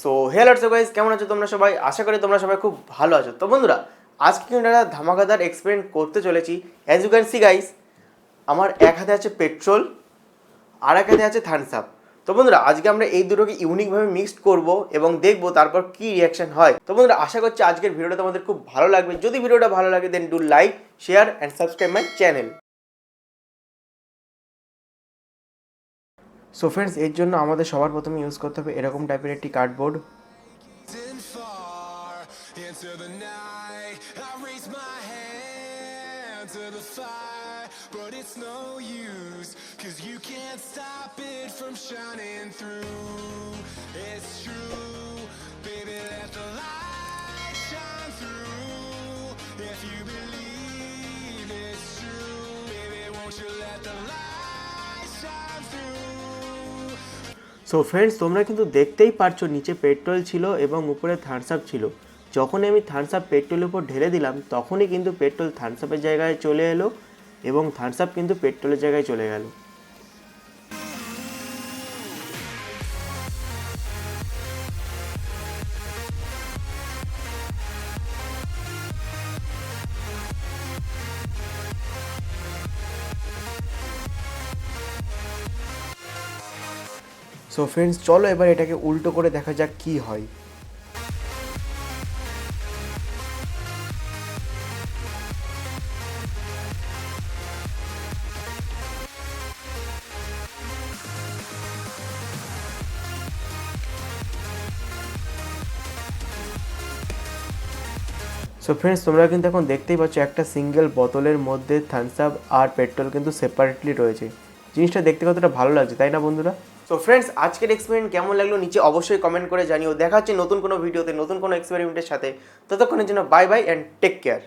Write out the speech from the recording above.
So hello guys, কেমন আছো তোমরা সবাই? আশা করি তোমরা সবাই খুব ভালো আছো। তো বন্ধুরা, আজকে কিন্তু একটা ধামাকাদার এক্সপেরিমেন্ট করতে চলেছি। As you can see guys, আমার এক হাতে আছে পেট্রোল, আর এক হাতে আছে থামস আপ। তো বন্ধুরা, আজকে আমরা এই দুটোকে ইউনিকভাবে মিক্সড করব এবং দেখবো তারপর কি রিয়াকশন হয়। তো বন্ধুরা, আশা করছি আজকের ভিডিওটা তোমাদের খুব ভালো লাগবে। যদি ভিডিওটা ভালো লাগে then do like, share and subscribe my channel. So friends, এর জন্য আমাদের সবার প্রথমে ইউজ করতে হবে এরকম টাইপের একটি cardboard. Into the night, I raise my hand to the fire, but it's no use, 'cause you can't stop it from shining through. It's true, baby, let the light shine through. If you believe it's true, baby, won't you let the light shine through. So friends, তোমরা কিন্তু দেখতেই পারছো নিচে petrol ছিল এবং উপরে Thums up ছিল। যখনই আমি থামস আপ পেট্রোলের উপর ঢেলে দিলাম তখনই কিন্তু পেট্রোল থামস আপের জায়গায় চলে এলো এবং থামস আপ কিন্তু পেট্রোলের জায়গায় চলে গেল। সো ফ্রেন্ডস, চলো এবার এটাকে উল্টো করে দেখা যাক কি হয়। সো ফ্রেন্ডস, তোমরা কিন্তু এখন দেখতেই পাচ্ছ একটা সিঙ্গেল বোতলের মধ্যে থামস আপ আর পেট্রোল কিন্তু সেপারেটলি রয়েছে। জিনিসটা দেখতে কতটা ভালো লাগছে, তাই না বন্ধুরা? সো ফ্রেন্ডস, আজকের এক্সপেরিমেন্ট কেমন লাগলো নিচে অবশ্যই কমেন্ট করে জানিও। দেখা হচ্ছে নতুন কোনো ভিডিওতে নতুন কোনো এক্সপেরিমেন্টের সাথে। ততক্ষণের জন্য bye bye and take care.